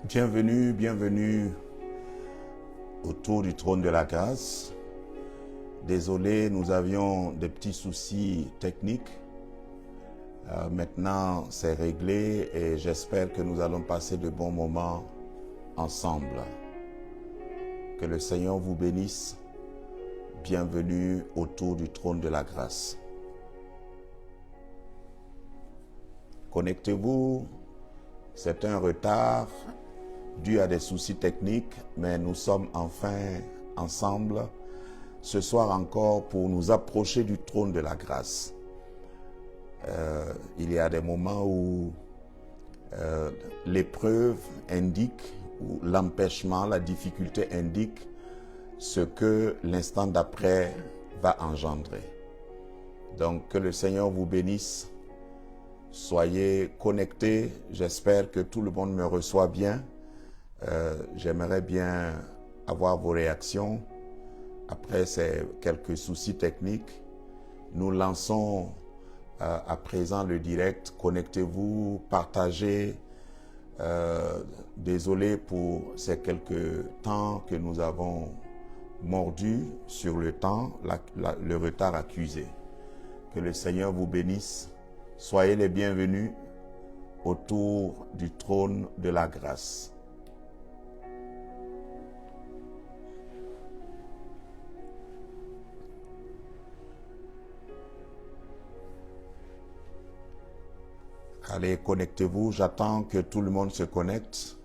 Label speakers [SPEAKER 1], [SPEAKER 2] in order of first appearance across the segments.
[SPEAKER 1] Bienvenue, bienvenue autour du trône de la grâce. Désolé, nous avions des petits soucis techniques. Maintenant, c'est réglé et j'espère que nous allons passer de bons moments ensemble. Que le Seigneur vous bénisse. Bienvenue autour du trône de la grâce. Connectez-vous, c'est un retard dû à des soucis techniques, mais nous sommes enfin ensemble ce soir encore pour nous approcher du trône de la grâce. Il y a des moments où l'épreuve indique, ou l'empêchement, la difficulté indique ce que l'instant d'après va engendrer. Donc que le Seigneur vous bénisse. Soyez connectés. J'espère que tout le monde me reçoit bien. J'aimerais bien avoir vos réactions. Après ces quelques soucis techniques, nous lançons à présent le direct. Connectez-vous, partagez. Désolé pour ces quelques temps que nous avons mordu sur le temps, le retard accusé. Que le Seigneur vous bénisse. Soyez les bienvenus autour du trône de la grâce. Allez, connectez-vous. J'attends que tout le monde se connecte.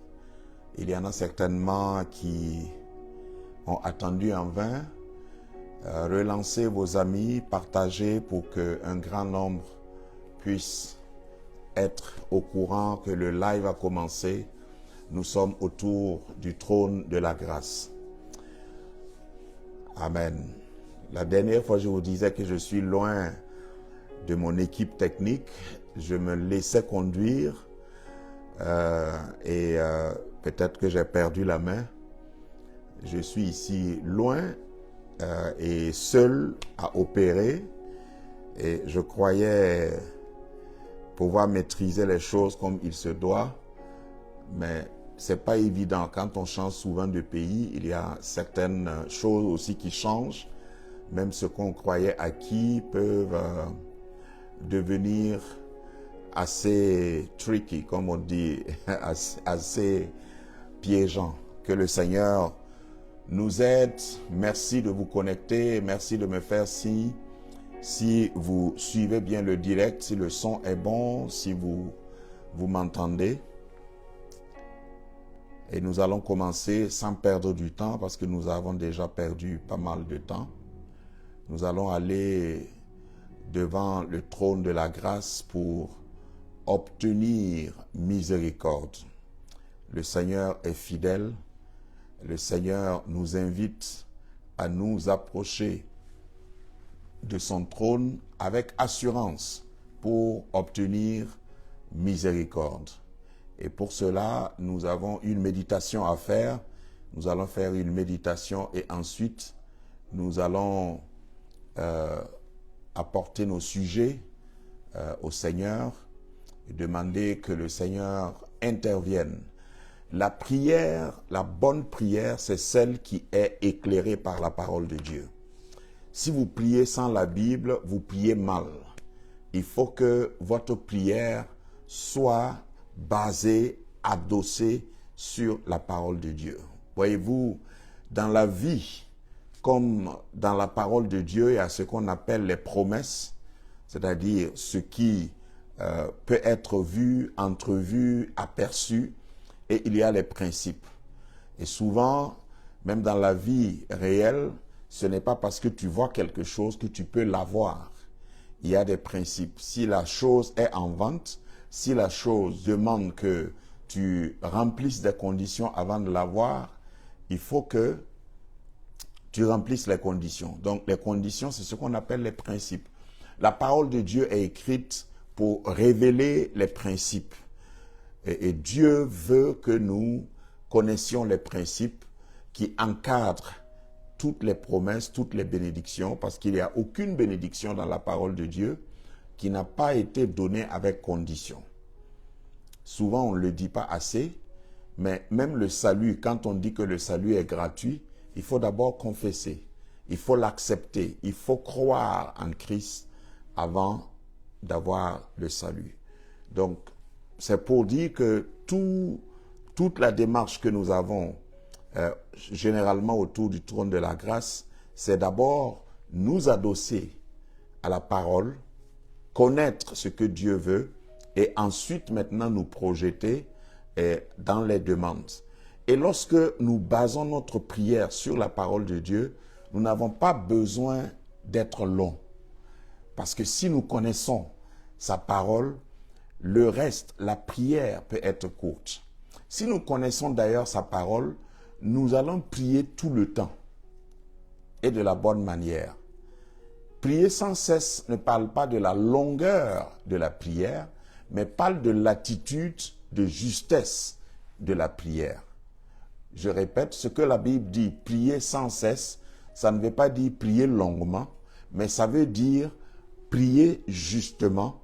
[SPEAKER 1] Il y en a certainement qui ont attendu en vain. Relancez vos amis, partagez pour qu'un grand nombre puisse être au courant que le live a commencé. Nous sommes autour du trône de la grâce. Amen. La dernière fois, je vous disais que je suis loin de mon équipe technique. Je me laissais conduire et peut-être que j'ai perdu la main. Je suis ici loin et seul à opérer et je croyais pouvoir maîtriser les choses comme il se doit, mais c'est pas évident. Quand on change souvent de pays, il y a certaines choses aussi qui changent. Même ce qu'on croyait acquis peuvent devenir assez tricky, comme on dit, assez piégeant. Que le Seigneur nous aide. Merci de vous connecter. Merci de me faire signe. Si vous suivez bien le direct, si le son est bon, si vous m'entendez. Et nous allons commencer sans perdre du temps parce que nous avons déjà perdu pas mal de temps. Nous allons aller devant le trône de la grâce pour obtenir miséricorde. Le Seigneur est fidèle. Le Seigneur nous invite à nous approcher de son trône avec assurance pour obtenir miséricorde. Et pour cela, nous avons une méditation à faire. Nous allons faire une méditation et ensuite, nous allons apporter nos sujets au Seigneur et demander que le Seigneur intervienne. La prière, la bonne prière, c'est celle qui est éclairée par la parole de Dieu. Si vous priez sans la Bible, vous priez mal. Il faut que votre prière soit basée, adossée sur la parole de Dieu. Voyez-vous, dans la vie, comme dans la parole de Dieu, il y a ce qu'on appelle les promesses, c'est-à-dire ce qui peut être vu, entrevu, aperçu, et il y a les principes. Et souvent, même dans la vie réelle, ce n'est pas parce que tu vois quelque chose que tu peux l'avoir. Il y a des principes. Si la chose est en vente, si la chose demande que tu remplisses des conditions avant de l'avoir, il faut que tu remplisses les conditions. Donc les conditions, c'est ce qu'on appelle les principes. La parole de Dieu est écrite pour révéler les principes. Et Dieu veut que nous connaissions les principes qui encadrent toutes les promesses, toutes les bénédictions, parce qu'il n'y a aucune bénédiction dans la parole de Dieu qui n'a pas été donnée avec condition. Souvent, on ne le dit pas assez, Mais même le salut, quand on dit que le salut est gratuit, il faut d'abord confesser, il faut l'accepter, il faut croire en Christ avant d'avoir le salut. Donc, c'est pour dire que toute la démarche que nous avons généralement autour du trône de la grâce, c'est d'abord nous adosser à la parole, connaître ce que Dieu veut et ensuite maintenant nous projeter dans les demandes. Et lorsque nous basons notre prière sur la parole de Dieu, nous n'avons pas besoin d'être longs. Parce que si nous connaissons sa parole, le reste, la prière peut être courte. Si nous connaissons d'ailleurs sa parole, nous allons prier tout le temps et de la bonne manière. Prier sans cesse ne parle pas de la longueur de la prière, mais parle de l'attitude de justesse de la prière. Je répète, ce que la Bible dit, prier sans cesse, ça ne veut pas dire prier longuement, mais ça veut dire prier justement.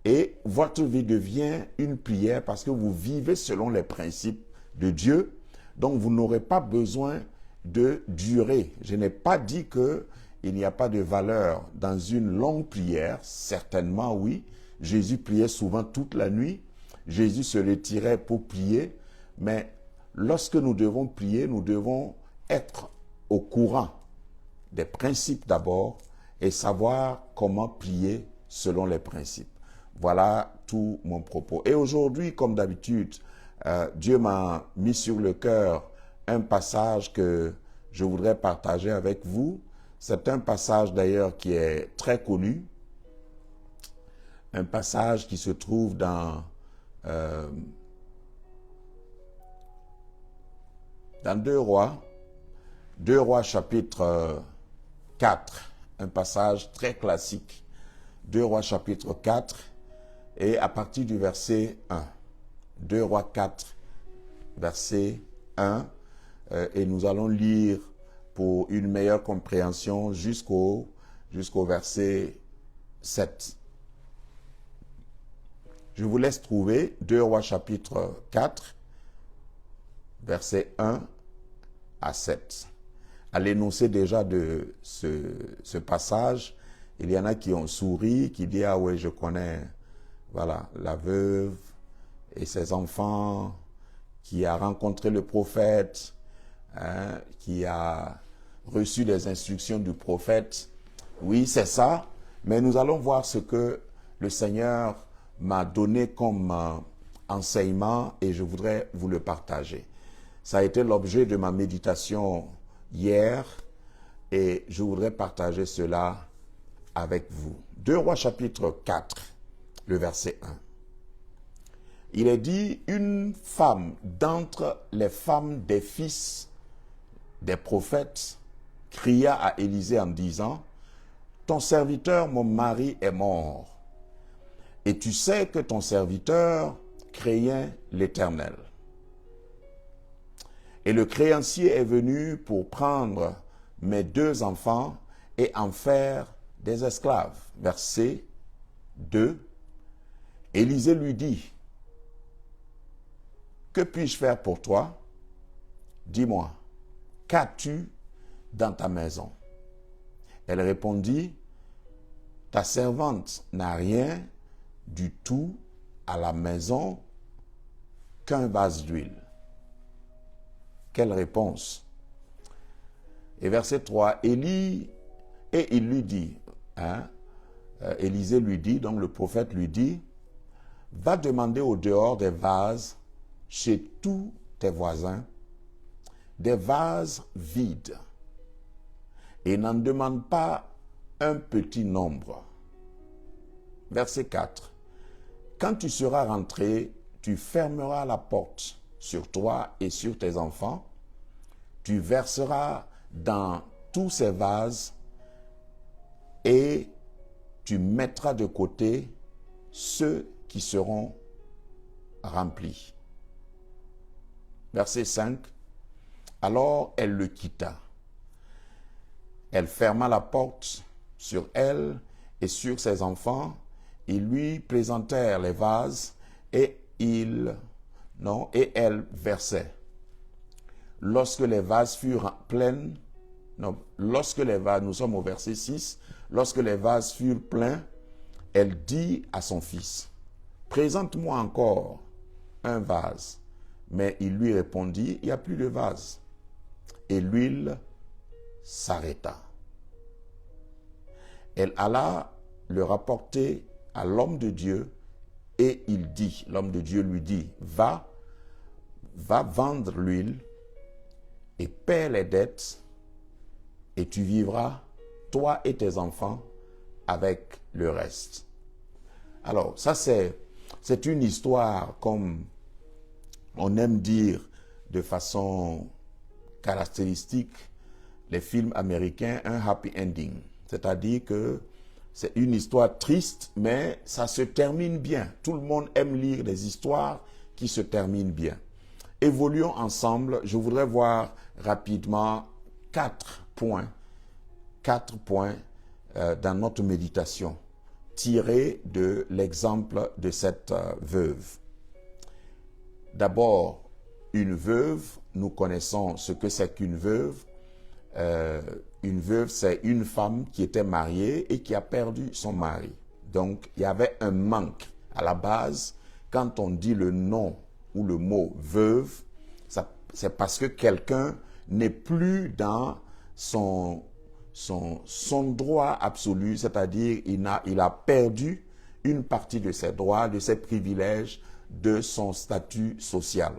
[SPEAKER 1] Et votre vie devient une prière parce que vous vivez selon les principes de Dieu. Donc vous n'aurez pas besoin de durer. Je n'ai pas dit qu'il n'y a pas de valeur dans une longue prière. Certainement oui. Jésus priait souvent toute la nuit. Jésus se retirait pour prier. Mais lorsque nous devons prier, nous devons être au courant des principes d'abord et savoir comment prier selon les principes. Voilà tout mon propos. Et aujourd'hui, comme d'habitude, Dieu m'a mis sur le cœur un passage que je voudrais partager avec vous. C'est un passage d'ailleurs qui est très connu. Un passage qui se trouve dans 2 Rois. 2 Rois chapitre 4. Un passage très classique. 2 Rois chapitre 4. Et à partir du verset 1, 2 Rois 4, verset 1, et nous allons lire pour une meilleure compréhension jusqu'au verset 7. Je vous laisse trouver 2 Rois chapitre 4, verset 1 à 7. À l'énoncé déjà de ce passage, il y en a qui ont souri, qui disent « Ah oui, je connais ». Voilà, la veuve et ses enfants, qui a rencontré le prophète, qui a reçu les instructions du prophète. Oui, c'est ça, mais nous allons voir ce que le Seigneur m'a donné comme enseignement et je voudrais vous le partager. Ça a été l'objet de ma méditation hier et je voudrais partager cela avec vous. 2 Rois chapitre 4. Le verset 1. Il est dit, une femme d'entre les femmes des fils des prophètes cria à Élisée en disant, ton serviteur, mon mari, est mort. Et tu sais que ton serviteur craignait l'Éternel. Et le créancier est venu pour prendre mes 2 enfants et en faire des esclaves. Verset 2. Élisée lui dit, que puis-je faire pour toi? Dis-moi, qu'as-tu dans ta maison? Elle répondit, ta servante n'a rien du tout à la maison qu'un vase d'huile. Quelle réponse? Et verset 3, et il lui dit, Élisée lui dit, donc le prophète lui dit, va demander au dehors des vases chez tous tes voisins, des vases vides, et n'en demande pas un petit nombre. Verset 4. Quand tu seras rentré, tu fermeras la porte sur toi et sur tes enfants, tu verseras dans tous ces vases et tu mettras de côté ceux qui seront remplis. Verset 5. Alors elle le quitta. Elle ferma la porte sur elle et sur ses enfants. Ils lui présentèrent les vases et ils non, et elle versait. Lorsque les vases furent pleins, non, lorsque les vases, nous sommes au verset 6, lorsque les vases furent pleins, elle dit à son fils, présente-moi encore un vase. Mais il lui répondit, il n'y a plus de vase. Et l'huile s'arrêta. Elle alla le rapporter à l'homme de Dieu et il dit, l'homme de Dieu lui dit, va vendre l'huile et paie les dettes et tu vivras, toi et tes enfants, avec le reste. Alors, ça c'est une histoire, comme on aime dire de façon caractéristique, les films américains, un happy ending. C'est-à-dire que c'est une histoire triste, mais ça se termine bien. Tout le monde aime lire des histoires qui se terminent bien. Évoluons ensemble. Je voudrais voir rapidement 4 points dans notre méditation, tirés de l'exemple de cette veuve. D'abord, une veuve, nous connaissons ce que c'est qu'une veuve. Une veuve, c'est une femme qui était mariée et qui a perdu son mari. Donc, il y avait un manque. À la base, quand on dit le nom ou le mot veuve, c'est parce que quelqu'un n'est plus dans son droit absolu, c'est-à-dire il a perdu une partie de ses droits, de ses privilèges, de son statut social.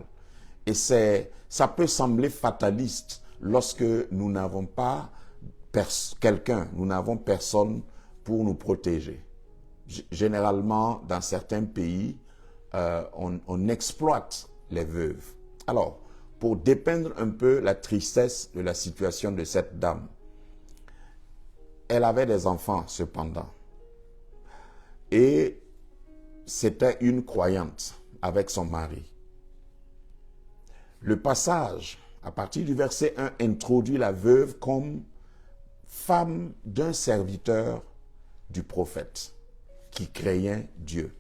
[SPEAKER 1] Et ça peut sembler fataliste lorsque nous n'avons pas nous n'avons personne pour nous protéger. Généralement, dans certains pays, on exploite les veuves. Alors, pour dépeindre un peu la tristesse de la situation de cette dame, elle avait des enfants cependant. Et c'était une croyante avec son mari. Le passage, à partir du verset 1, introduit la veuve comme femme d'un serviteur du prophète qui craignait Dieu.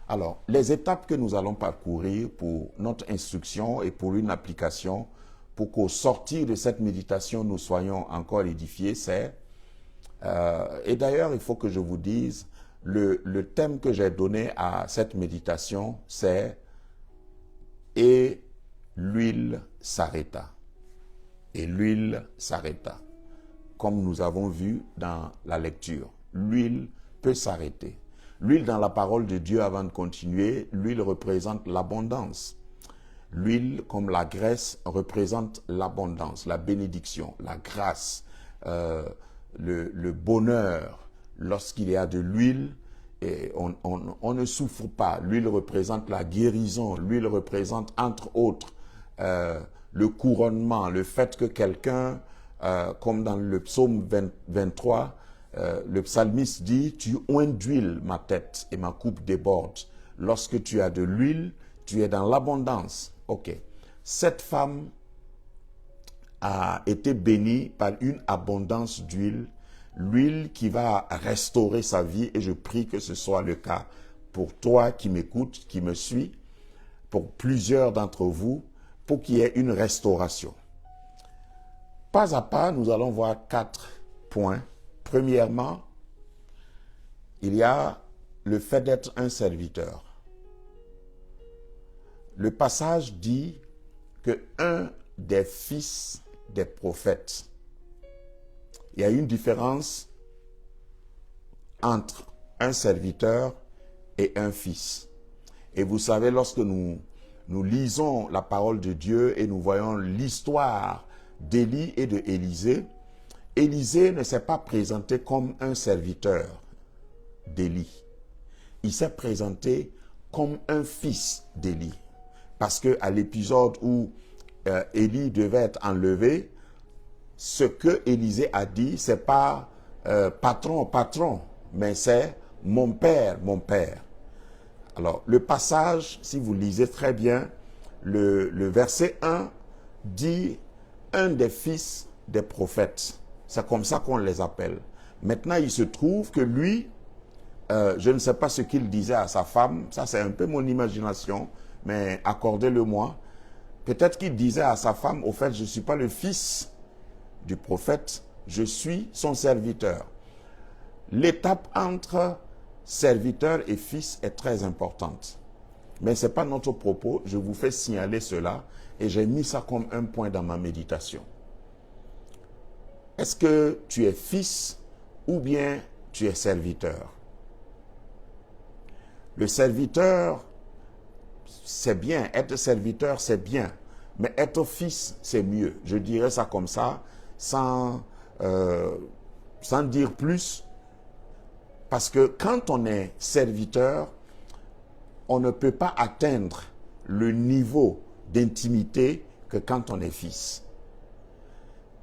[SPEAKER 1] Alors, les étapes que nous allons parcourir pour notre instruction et pour une application, pour qu'au sortir de cette méditation, nous soyons encore édifiés, c'est, et d'ailleurs, il faut que je vous dise, le thème que j'ai donné à cette méditation, c'est « Et l'huile s'arrêta ». Et l'huile s'arrêta. Comme nous avons vu dans la lecture, l'huile peut s'arrêter. L'huile dans la parole de Dieu, avant de continuer, l'huile représente l'abondance. L'huile, comme la graisse, représente l'abondance, la bénédiction, la grâce, le bonheur. Lorsqu'il y a de l'huile, on ne souffre pas. L'huile représente la guérison. L'huile représente, entre autres, le couronnement, le fait que quelqu'un, comme dans le psaume 23, le psalmiste dit, tu oins d'huile ma tête et ma coupe déborde. Lorsque tu as de l'huile, tu es dans l'abondance. Ok. Cette femme a été bénie par une abondance d'huile, l'huile qui va restaurer sa vie, et je prie que ce soit le cas pour toi qui m'écoutes, qui me suis, pour plusieurs d'entre vous, pour qu'il y ait une restauration. Pas à pas, nous allons voir 4 points. Premièrement, il y a le fait d'être un serviteur. Le passage dit que un des fils des prophètes, il y a une différence entre un serviteur et un fils. Et vous savez, lorsque nous lisons la parole de Dieu et nous voyons l'histoire d'Élie et de Élisée, Élisée ne s'est pas présenté comme un serviteur d'Élie. Il s'est présenté comme un fils d'Élie. Parce qu'à l'épisode où Élie devait être enlevé, ce que Élisée a dit, c'est pas patron, mais c'est mon père, mon père. Alors, le passage, si vous lisez très bien, le verset 1 dit un des fils des prophètes. C'est comme ça qu'on les appelle. Maintenant, il se trouve que lui, je ne sais pas ce qu'il disait à sa femme, ça c'est un peu mon imagination, mais accordez-le-moi. Peut-être qu'il disait à sa femme, au fait, je ne suis pas le fils du prophète, je suis son serviteur. L'étape entre serviteur et fils est très importante. Mais ce n'est pas notre propos, je vous fais signaler cela et j'ai mis ça comme un point dans ma méditation. Est-ce que tu es fils ou bien tu es serviteur? Le serviteur, c'est bien. Être serviteur, c'est bien. Mais être fils, c'est mieux. Je dirais ça comme ça, sans dire plus. Parce que quand on est serviteur, on ne peut pas atteindre le niveau d'intimité que quand on est fils.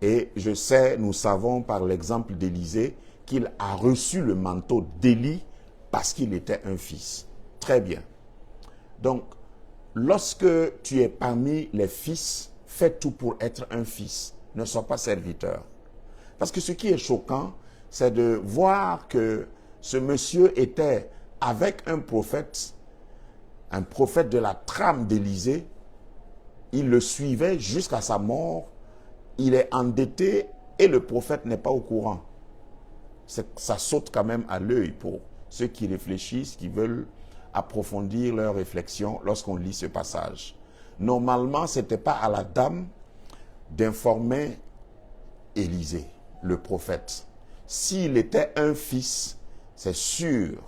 [SPEAKER 1] Et je sais, nous savons par l'exemple d'Élisée qu'il a reçu le manteau d'Élie parce qu'il était un fils. Très bien. Donc, lorsque tu es parmi les fils, fais tout pour être un fils. Ne sois pas serviteur. Parce que ce qui est choquant, c'est de voir que ce monsieur était avec un prophète de la trame d'Élisée. Il le suivait jusqu'à sa mort. Il est endetté et le prophète n'est pas au courant. Ça saute quand même à l'œil pour ceux qui réfléchissent, qui veulent approfondir leur réflexion lorsqu'on lit ce passage. Normalement, ce n'était pas à la dame d'informer Élisée, le prophète. S'il était un fils, c'est sûr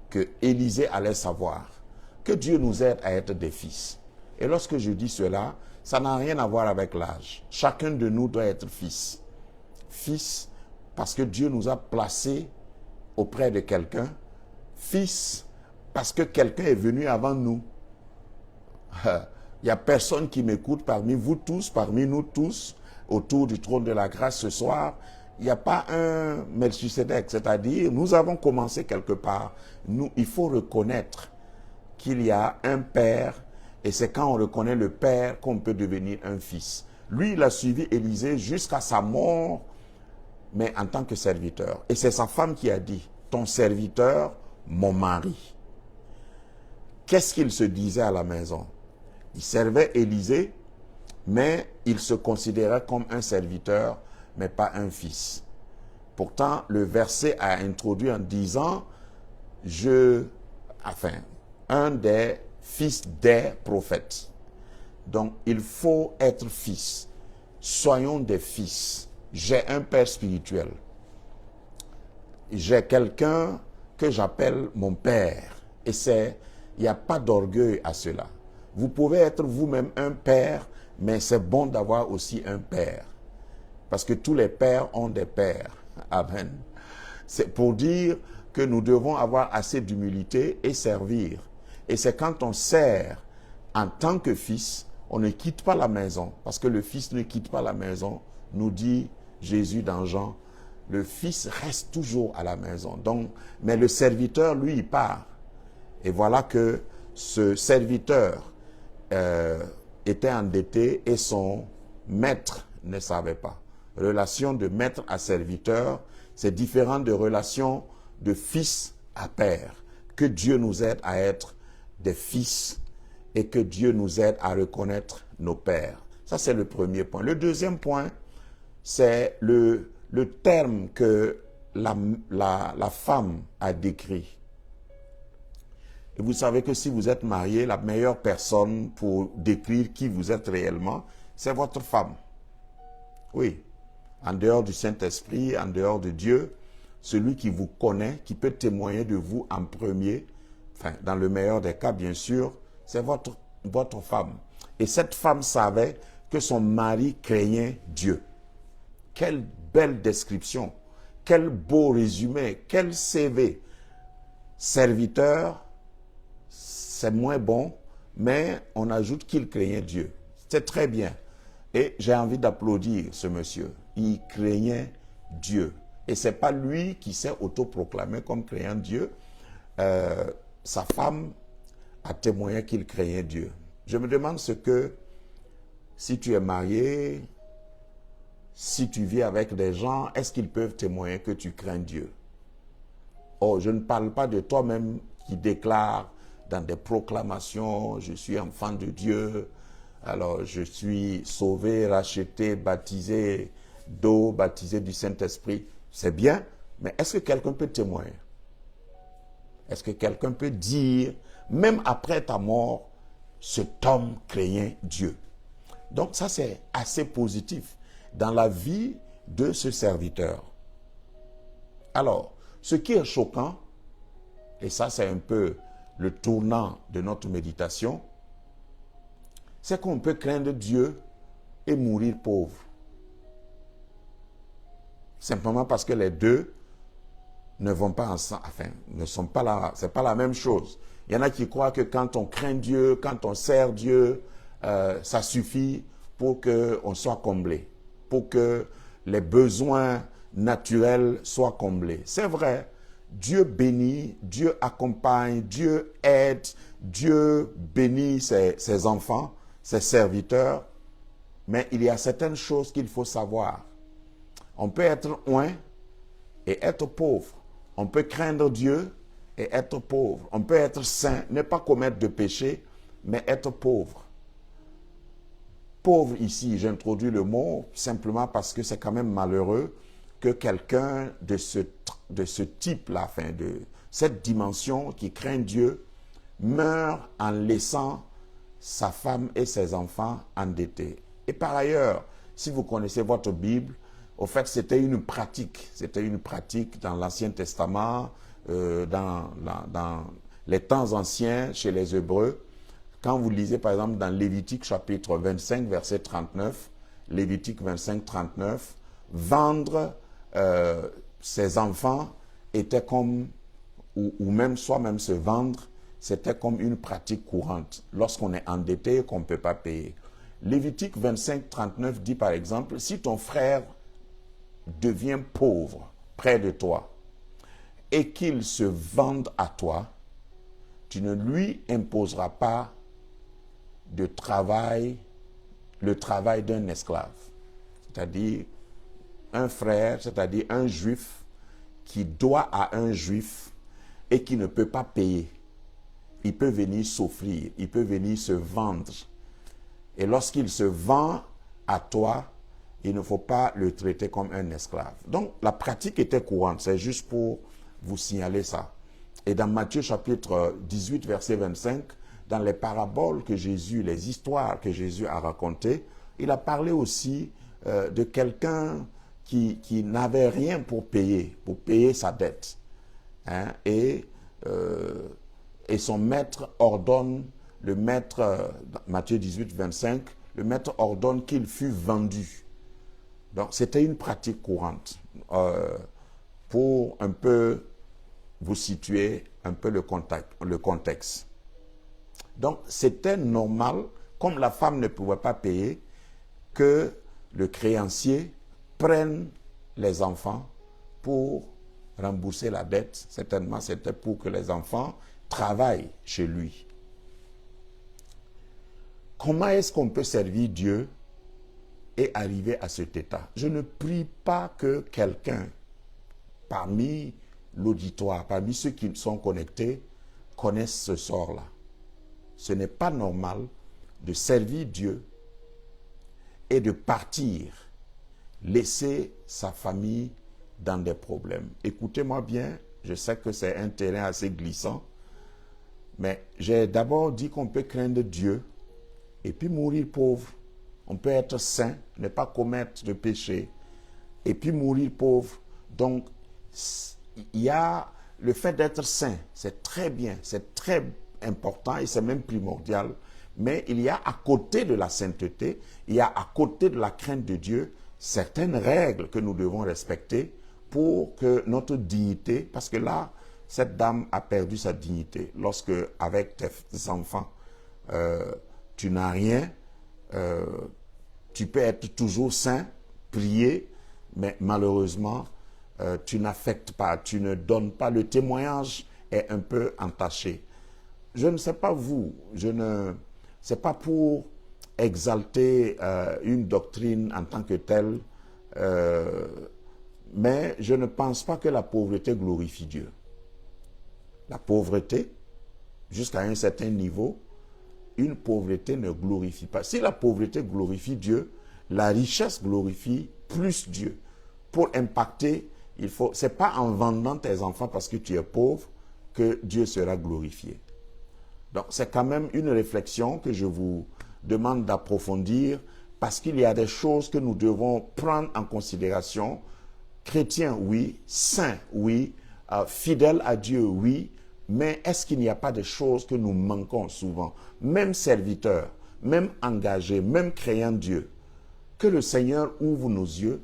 [SPEAKER 1] que Élisée allait savoir. Que Dieu nous aide à être des fils. Et lorsque je dis cela, ça n'a rien à voir avec l'âge. Chacun de nous doit être fils. Fils parce que Dieu nous a placés auprès de quelqu'un. Fils parce que quelqu'un est venu avant nous. Il n'y a personne qui m'écoute parmi vous tous, parmi nous tous, autour du trône de la grâce ce soir. Il n'y a pas un Melchisedec, c'est-à-dire nous avons commencé quelque part. Il faut reconnaître qu'il y a un père et c'est quand on reconnaît le père qu'on peut devenir un fils. Lui, il a suivi Élisée jusqu'à sa mort, mais en tant que serviteur. Et c'est sa femme qui a dit, ton serviteur, mon mari. Qu'est-ce qu'il se disait à la maison? Il servait Élisée, mais il se considérait comme un serviteur, mais pas un fils. Pourtant, le verset a introduit en disant, un des fils des prophètes. Donc, il faut être fils. Soyons des fils. J'ai un père spirituel. J'ai quelqu'un que j'appelle mon père. Et il n'y a pas d'orgueil à cela. Vous pouvez être vous-même un père, mais c'est bon d'avoir aussi un père. Parce que tous les pères ont des pères. Amen. C'est pour dire que nous devons avoir assez d'humilité et servir. Et c'est quand on sert en tant que fils, on ne quitte pas la maison. Parce que le fils ne quitte pas la maison, nous dit Jésus dans Jean. Le fils reste toujours à la maison. Donc, mais le serviteur, lui, il part. Et voilà que ce serviteur était endetté et son maître ne savait pas. Relation de maître à serviteur, c'est différent de relation de fils à père. Que Dieu nous aide à être des fils et que Dieu nous aide à reconnaître nos pères. Ça, c'est le premier point. Le deuxième point, c'est le terme que la femme a décrit. Et vous savez que si vous êtes marié, la meilleure personne pour décrire qui vous êtes réellement, c'est votre femme. Oui. En dehors du Saint-Esprit, en dehors de Dieu, celui qui vous connaît, qui peut témoigner de vous en premier, enfin, dans le meilleur des cas, bien sûr, c'est votre femme. Et cette femme savait que son mari craignait Dieu. Quelle belle description, quel beau résumé, quel CV. Serviteur, c'est moins bon, mais on ajoute qu'il craignait Dieu. C'est très bien. Et j'ai envie d'applaudir ce monsieur. Il craignait Dieu. Et ce n'est pas lui qui s'est autoproclamé comme craignant Dieu. Sa femme a témoigné qu'il craignait Dieu. Je me demande si tu es marié, si tu vis avec des gens, est-ce qu'ils peuvent témoigner que tu crains Dieu? Oh, je ne parle pas de toi-même qui déclare dans des proclamations, je suis enfant de Dieu, alors je suis sauvé, racheté, baptisé d'eau, baptisé du Saint-Esprit. C'est bien, mais est-ce que quelqu'un peut témoigner? Est-ce que quelqu'un peut dire, même après ta mort, cet homme craignait Dieu? Donc ça, c'est assez positif dans la vie de ce serviteur. Alors, ce qui est choquant, et ça c'est un peu le tournant de notre méditation, c'est qu'on peut craindre Dieu et mourir pauvre. Simplement parce que les deux ne vont pas ensemble, enfin, ne sont pas là, c'est pas la même chose. Il y en a qui croient que quand on craint Dieu, quand on sert Dieu, ça suffit pour qu'on soit comblé, pour que les besoins naturels soient comblés. C'est vrai, Dieu bénit, Dieu accompagne, Dieu aide, Dieu bénit ses enfants, ses serviteurs, mais il y a certaines choses qu'il faut savoir. On peut être loin et être pauvre. On peut craindre Dieu et être pauvre. On peut être saint, ne pas commettre de péché, mais être pauvre. Pauvre ici, j'introduis le mot simplement parce que c'est quand même malheureux que quelqu'un de ce type-là, enfin de cette dimension qui craint Dieu, meure en laissant sa femme et ses enfants endettés. Et par ailleurs, si vous connaissez votre Bible, au fait, c'était une pratique dans l'Ancien Testament, dans les temps anciens chez les Hébreux. Quand vous lisez par exemple dans Lévitique chapitre 25, verset 39, Lévitique 25, 39, vendre ses enfants était comme, ou même soi-même se vendre, c'était comme une pratique courante lorsqu'on est endetté et qu'on ne peut pas payer. Lévitique 25, 39 dit par exemple, si ton frère devient pauvre près de toi et qu'il se vende à toi, tu ne lui imposeras pas le travail d'un esclave. C'est-à-dire un frère, c'est-à-dire un juif qui doit à un juif et qui ne peut pas payer. Il peut venir s'offrir, il peut venir se vendre. Et lorsqu'il se vend à toi, il ne faut pas le traiter comme un esclave. Donc, la pratique était courante. C'est juste pour vous signaler ça. Et dans Matthieu chapitre 18, verset 25, dans les paraboles que Jésus, les histoires que Jésus a racontées, il a parlé aussi de quelqu'un qui n'avait rien pour payer sa dette. Hein, et son maître ordonne, le maître, Matthieu 18, 25, le maître ordonne qu'il fût vendu. Donc, c'était une pratique courante. Pour un peu vous situer un peu le contexte. Donc, c'était normal, comme la femme ne pouvait pas payer, que le créancier prenne les enfants pour rembourser la dette. Certainement, c'était pour que les enfants travaillent chez lui. Comment est-ce qu'on peut servir Dieu et arriver à cet état? Je ne prie pas que quelqu'un parmi l'auditoire, parmi ceux qui sont connectés, connaissent ce sort-là. Ce n'est pas normal de servir Dieu et de partir, laisser sa famille dans des problèmes. Écoutez-moi bien, je sais que c'est un terrain assez glissant, mais j'ai d'abord dit qu'on peut craindre Dieu et puis mourir pauvre. On peut être saint, ne pas commettre de péché, et puis mourir pauvre. Donc, il y a le fait d'être saint, c'est très bien, c'est très important et c'est même primordial. Mais il y a à côté de la sainteté, il y a à côté de la crainte de Dieu, certaines règles que nous devons respecter pour que notre dignité, parce que là, cette dame a perdu sa dignité. Lorsque, avec tes enfants, tu n'as rien, tu peux être toujours saint, prier, mais malheureusement, tu n'affectes pas, tu ne donnes pas, le témoignage est un peu entaché. Je ne sais pas vous, c'est pas pour exalter une doctrine en tant que telle, mais je ne pense pas que la pauvreté glorifie Dieu. La pauvreté jusqu'à un certain niveau, une pauvreté ne glorifie pas. Si la pauvreté glorifie Dieu, la richesse glorifie plus Dieu. Pour impacter, c'est pas en vendant tes enfants parce que tu es pauvre que Dieu sera glorifié. Donc c'est quand même une réflexion que je vous demande d'approfondir parce qu'il y a des choses que nous devons prendre en considération. Chrétien, oui. Saint, oui. Fidèle à Dieu, oui. Mais est-ce qu'il n'y a pas des choses que nous manquons souvent? Même serviteurs, même engagés, même créant Dieu. Que le Seigneur ouvre nos yeux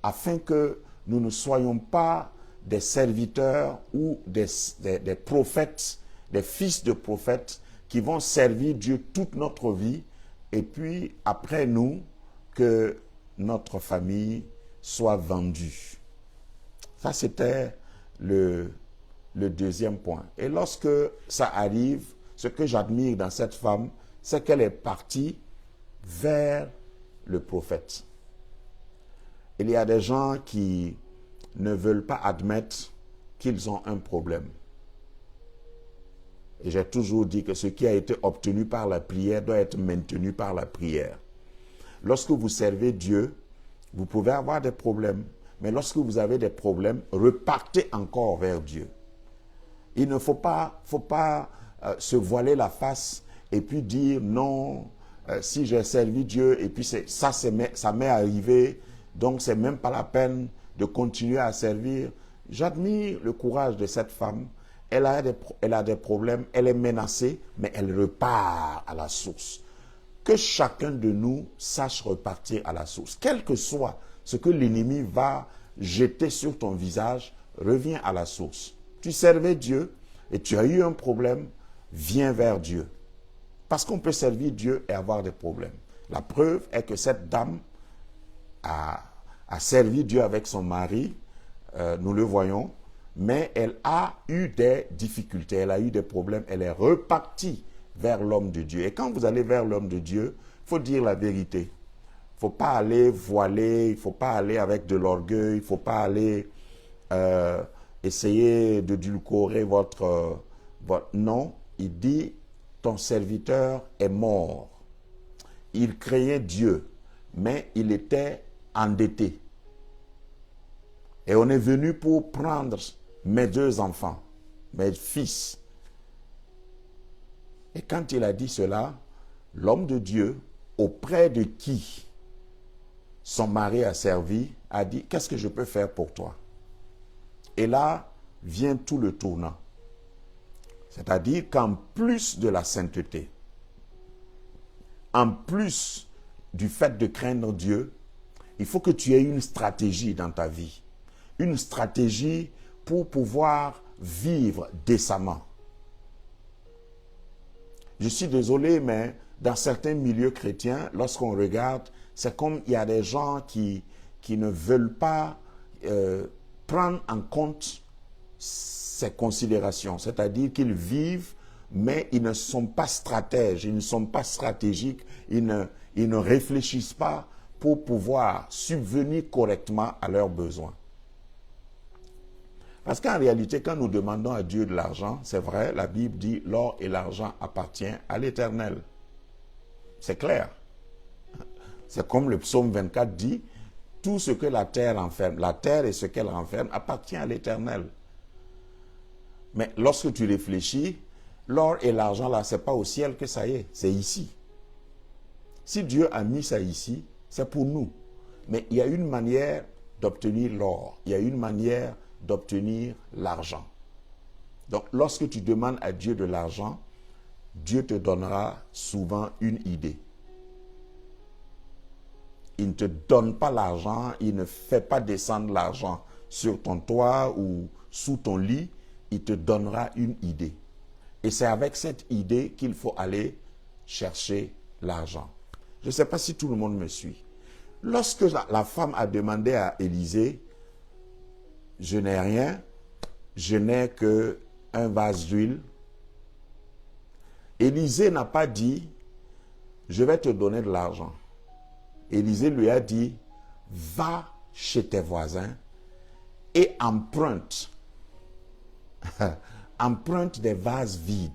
[SPEAKER 1] afin que nous ne soyons pas des serviteurs ou des prophètes, des fils de prophètes qui vont servir Dieu toute notre vie et puis après nous, que notre famille soit vendue. Ça, c'était le deuxième point. Et lorsque ça arrive, ce que j'admire dans cette femme, c'est qu'elle est partie vers le prophète. Il y a des gens qui ne veulent pas admettre qu'ils ont un problème. Et j'ai toujours dit que ce qui a été obtenu par la prière doit être maintenu par la prière. Lorsque vous servez Dieu, vous pouvez avoir des problèmes. Mais lorsque vous avez des problèmes, repartez encore vers Dieu. Il ne faut pas se voiler la face et puis dire non, si j'ai servi Dieu et puis ça m'est arrivé, donc c'est même pas la peine de continuer à servir. J'admire le courage de cette femme. Elle a des problèmes, elle est menacée, mais elle repart à la source. Que chacun de nous sache repartir à la source. Quel que soit ce que l'ennemi va jeter sur ton visage, reviens à la source. Tu servais Dieu et tu as eu un problème, viens vers Dieu. Parce qu'on peut servir Dieu et avoir des problèmes. La preuve est que cette dame a servi Dieu avec son mari, nous le voyons, mais elle a eu des difficultés, elle a eu des problèmes, elle est repartie vers l'homme de Dieu. Et quand vous allez vers l'homme de Dieu, il faut dire la vérité. Il ne faut pas aller voiler, il ne faut pas aller avec de l'orgueil, il ne faut pas aller essayer d'édulcorer votre... Non, il dit, ton serviteur est mort. Il craignait Dieu, mais il était endetté. Et on est venu pour prendre mes 2 enfants, mes fils. Et quand il a dit cela, l'homme de Dieu, auprès de qui son mari a servi, a dit, qu'est-ce que je peux faire pour toi? Et là vient tout le tournant. C'est-à-dire qu'en plus de la sainteté, en plus du fait de craindre Dieu, il faut que tu aies une stratégie dans ta vie. Une stratégie pour pouvoir vivre décemment. Je suis désolé, mais dans certains milieux chrétiens, lorsqu'on regarde, c'est comme il y a des gens qui ne veulent pas prendre en compte ces considérations. C'est-à-dire qu'ils vivent, mais ils ne sont pas stratèges, ils ne sont pas stratégiques, ils ne réfléchissent pas pour pouvoir subvenir correctement à leurs besoins. Parce qu'en réalité, quand nous demandons à Dieu de l'argent, c'est vrai, la Bible dit « l'or et l'argent appartiennent à l'Éternel ». C'est clair. C'est comme le psaume 24 dit « tout ce que la terre renferme, la terre et ce qu'elle renferme appartient à l'Éternel ». Mais lorsque tu réfléchis, l'or et l'argent là, c'est pas au ciel que ça y est, c'est ici. Si Dieu a mis ça ici, c'est pour nous. Mais il y a une manière d'obtenir l'or, il y a une manière d'obtenir l'argent. Donc, lorsque tu demandes à Dieu de l'argent, Dieu te donnera souvent une idée. Il ne te donne pas l'argent, il ne fait pas descendre l'argent sur ton toit ou sous ton lit, il te donnera une idée. Et c'est avec cette idée qu'il faut aller chercher l'argent. Je ne sais pas si tout le monde me suit. Lorsque la femme a demandé à Élisée, je n'ai rien, je n'ai qu'un vase d'huile. Élisée n'a pas dit, je vais te donner de l'argent. Élisée lui a dit, va chez tes voisins et emprunte des vases vides.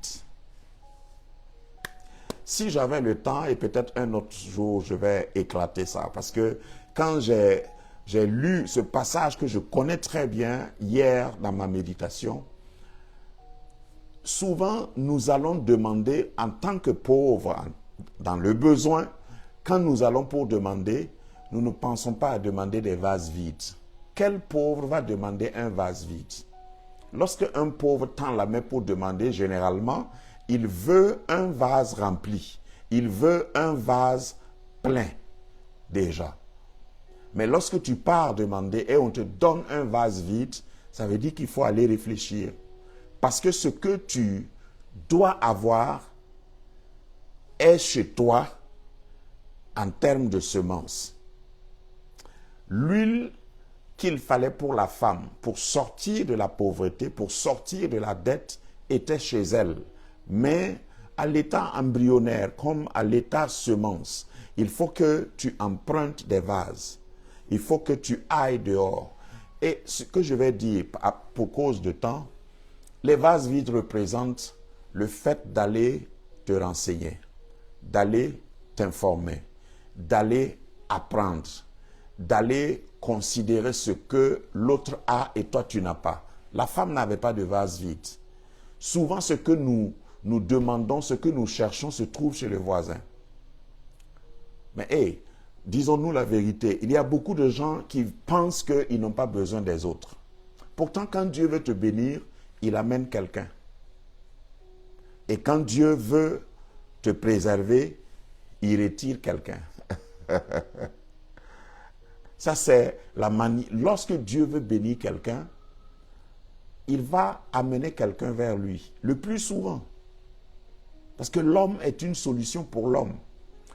[SPEAKER 1] Si j'avais le temps, et peut-être un autre jour, je vais éclater ça. Parce que quand j'ai lu ce passage que je connais très bien hier dans ma méditation, souvent nous allons demander en tant que pauvres, dans le besoin, quand nous allons pour demander, nous ne pensons pas à demander des vases vides. Quel pauvre va demander un vase vide? Lorsque un pauvre tend la main pour demander, généralement, il veut un vase rempli. Il veut un vase plein, déjà. Mais lorsque tu pars demander et on te donne un vase vide, ça veut dire qu'il faut aller réfléchir. Parce que ce que tu dois avoir est chez toi en termes de semences. L'huile qu'il fallait pour la femme, pour sortir de la pauvreté, pour sortir de la dette, était chez elle. Mais à l'état embryonnaire, comme à l'état semence, il faut que tu empruntes des vases. Il faut que tu ailles dehors. Et ce que je vais dire, pour cause de temps, les vases vides représentent le fait d'aller te renseigner, d'aller t'informer, d'aller apprendre, d'aller considérer ce que l'autre a et toi tu n'as pas. La femme n'avait pas de vase vide. Souvent ce que nous demandons, ce que nous cherchons se trouve chez le voisin. Mais disons-nous la vérité, il y a beaucoup de gens qui pensent qu'ils n'ont pas besoin des autres. Pourtant, quand Dieu veut te bénir, il amène quelqu'un. Et quand Dieu veut te préserver, il retire quelqu'un. Ça, c'est la manie. Lorsque Dieu veut bénir quelqu'un, il va amener quelqu'un vers lui, le plus souvent. Parce que l'homme est une solution pour l'homme.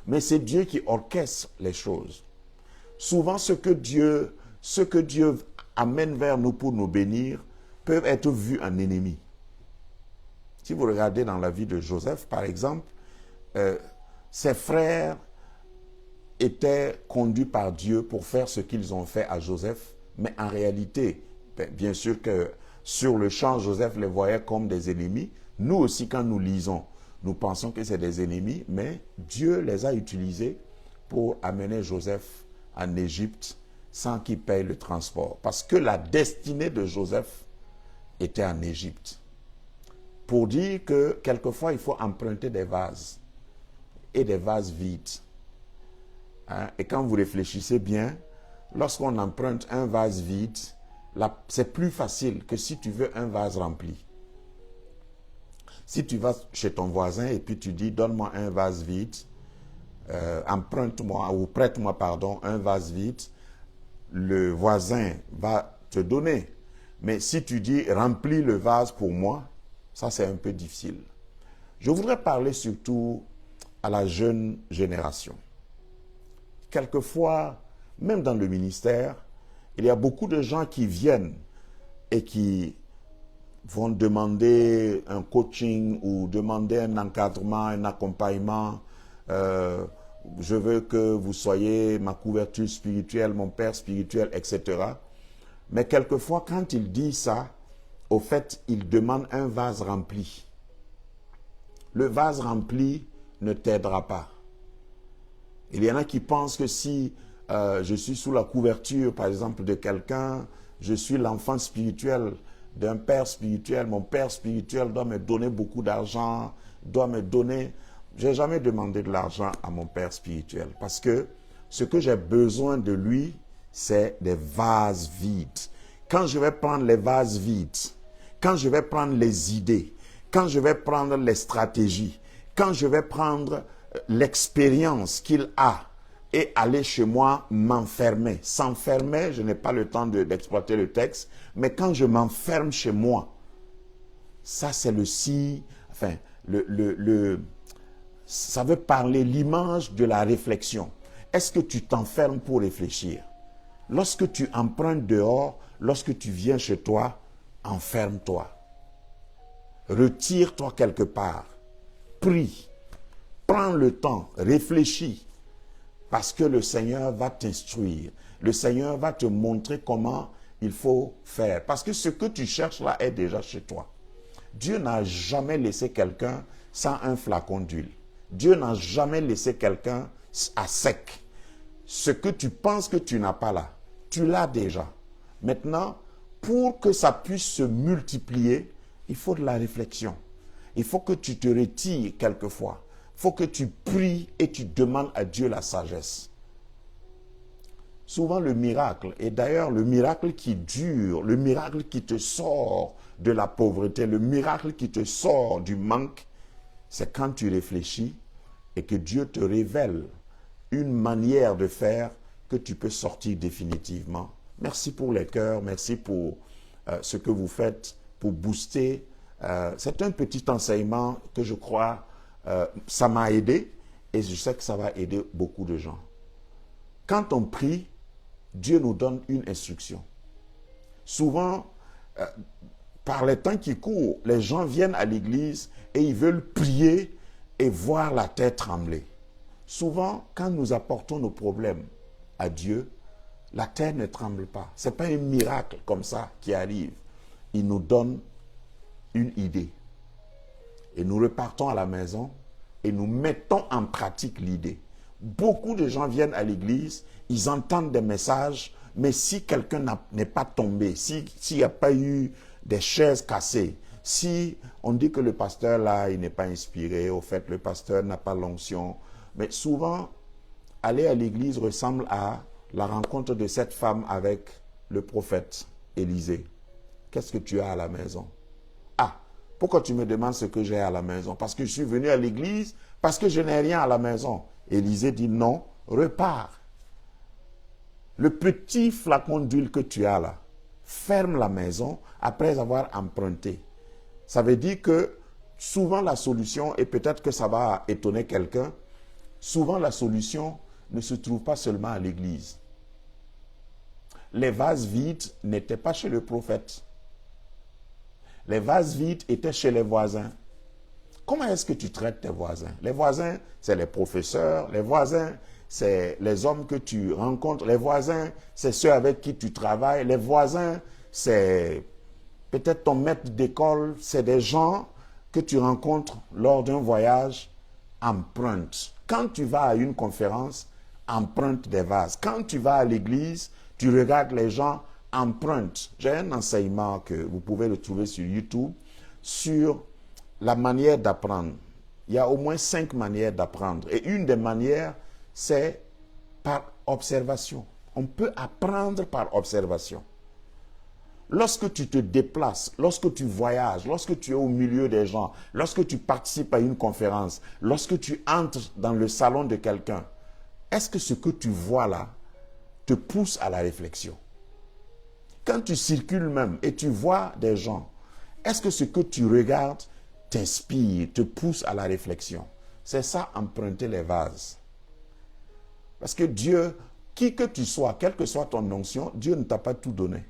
[SPEAKER 1] Mais c'est Dieu qui orchestre les choses. Souvent, ce que Dieu amène vers nous pour nous bénir peuvent être vus en ennemis. Si vous regardez dans la vie de Joseph, par exemple, ses frères étaient conduits par Dieu pour faire ce qu'ils ont fait à Joseph, mais en réalité, bien sûr que sur le champ, Joseph les voyait comme des ennemis. Nous aussi, quand nous lisons, nous pensons que c'est des ennemis, mais Dieu les a utilisés pour amener Joseph en Égypte sans qu'il paye le transport. Parce que la destinée de Joseph était en Égypte. Pour dire que quelquefois, il faut emprunter des vases et des vases vides. Et quand vous réfléchissez bien, lorsqu'on emprunte un vase vide, c'est plus facile que si tu veux un vase rempli. Si tu vas chez ton voisin et puis tu dis, donne-moi un vase vide, emprunte-moi ou prête-moi, pardon, un vase vide, le voisin va te donner. Mais si tu dis, remplis le vase pour moi, ça c'est un peu difficile. Je voudrais parler surtout à la jeune génération. Quelquefois, même dans le ministère, il y a beaucoup de gens qui viennent et qui vont demander un coaching ou demander un encadrement, un accompagnement. Je veux que vous soyez ma couverture spirituelle, mon père spirituel, etc. Mais quelquefois, quand il dit ça, au fait, il demande un vase rempli. Le vase rempli ne t'aidera pas. Il y en a qui pensent que si je suis sous la couverture, par exemple, de quelqu'un, je suis l'enfant spirituel d'un père spirituel, mon père spirituel doit me donner beaucoup d'argent, doit me donner... Je n'ai jamais demandé de l'argent à mon père spirituel parce que ce que j'ai besoin de lui, c'est des vases vides. Quand je vais prendre les vases vides, quand je vais prendre les idées, quand je vais prendre les stratégies, quand je vais prendre l'expérience qu'il a et aller chez moi m'enfermer. S'enfermer, je n'ai pas le temps d'exploiter le texte, mais quand je m'enferme chez moi, ça c'est ça veut parler l'image de la réflexion. Est-ce que tu t'enfermes pour réfléchir? Lorsque tu empruntes dehors, lorsque tu viens chez toi, enferme-toi. Retire-toi quelque part. Prie. Prends le temps. Réfléchis. Parce que le Seigneur va t'instruire. Le Seigneur va te montrer comment il faut faire. Parce que ce que tu cherches là est déjà chez toi. Dieu n'a jamais laissé quelqu'un sans un flacon d'huile. Dieu n'a jamais laissé quelqu'un à sec. Ce que tu penses que tu n'as pas là, tu l'as déjà. Maintenant, pour que ça puisse se multiplier, il faut de la réflexion. Il faut que tu te retires quelquefois. Il faut que tu pries et tu demandes à Dieu la sagesse. Souvent le miracle, et d'ailleurs le miracle qui dure, le miracle qui te sort de la pauvreté, le miracle qui te sort du manque, c'est quand tu réfléchis et que Dieu te révèle une manière de faire que tu peux sortir définitivement. Merci pour les cœurs, merci pour ce que vous faites pour booster. C'est un petit enseignement que je crois, ça m'a aidé et je sais que ça va aider beaucoup de gens. Quand on prie, Dieu nous donne une instruction. Souvent, par les temps qui courent, les gens viennent à l'église et ils veulent prier et voir la terre trembler. Souvent, quand nous apportons nos problèmes à Dieu, la terre ne tremble pas. Ce n'est pas un miracle comme ça qui arrive. Il nous donne une idée. Et nous repartons à la maison et nous mettons en pratique l'idée. Beaucoup de gens viennent à l'église, ils entendent des messages, mais si quelqu'un n'est pas tombé, s'il n'y a pas eu des chaises cassées, si on dit que le pasteur là, il n'est pas inspiré, au fait le pasteur n'a pas l'onction, mais souvent, aller à l'église ressemble à la rencontre de cette femme avec le prophète Élisée. Qu'est-ce que tu as à la maison? Ah, pourquoi tu me demandes ce que j'ai à la maison? Parce que je suis venu à l'église, parce que je n'ai rien à la maison. Élisée dit non, repars. Le petit flacon d'huile que tu as là, ferme la maison après avoir emprunté. Ça veut dire que souvent la solution, et peut-être que ça va étonner quelqu'un, souvent la solution ne se trouve pas seulement à l'église. Les vases vides n'étaient pas chez le prophète. Les vases vides étaient chez les voisins. Comment est-ce que tu traites tes voisins? Les voisins, c'est les professeurs. Les voisins, c'est les hommes que tu rencontres. Les voisins, c'est ceux avec qui tu travailles. Les voisins, c'est peut-être ton maître d'école. C'est des gens que tu rencontres lors d'un voyage. Emprunte. Quand tu vas à une conférence, emprunte des vases. Quand tu vas à l'église, tu regardes les gens, emprunte. J'ai un enseignement que vous pouvez le trouver sur YouTube sur la manière d'apprendre. Il y a au moins 5 manières d'apprendre. Et une des manières, c'est par observation. On peut apprendre par observation. Lorsque tu te déplaces, lorsque tu voyages, lorsque tu es au milieu des gens, lorsque tu participes à une conférence, lorsque tu entres dans le salon de quelqu'un, est-ce que ce que tu vois là te pousse à la réflexion? Quand tu circules même et tu vois des gens, est-ce que ce que tu regardes t'inspire, te pousse à la réflexion? C'est ça, emprunter les vases. Parce que Dieu, qui que tu sois, quelle que soit ton onction, Dieu ne t'a pas tout donné.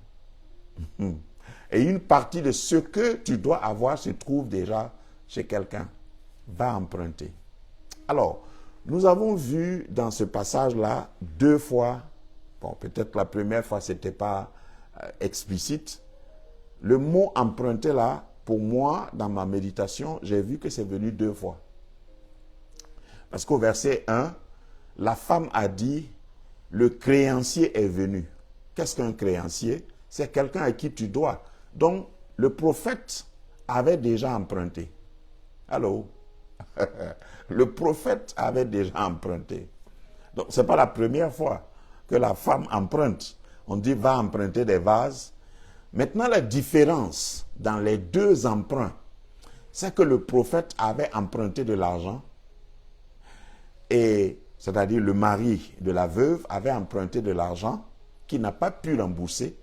[SPEAKER 1] Et une partie de ce que tu dois avoir se trouve déjà chez quelqu'un. Va emprunter. Alors, nous avons vu dans ce passage-là 2 fois, bon, peut-être la première fois, ce n'était pas explicite. Le mot emprunter là, pour moi, dans ma méditation, j'ai vu que c'est venu 2 fois. Parce qu'au verset 1, la femme a dit, le créancier est venu. Qu'est-ce qu'un créancier? C'est quelqu'un à qui tu dois. Donc, le prophète avait déjà emprunté. Allô? Le prophète avait déjà emprunté. Donc, ce n'est pas la première fois que la femme emprunte. On dit, va emprunter des vases. Maintenant, la différence dans les 2 emprunts, c'est que le prophète avait emprunté de l'argent. Et, c'est-à-dire le mari de la veuve avait emprunté de l'argent qu'il n'a pas pu rembourser.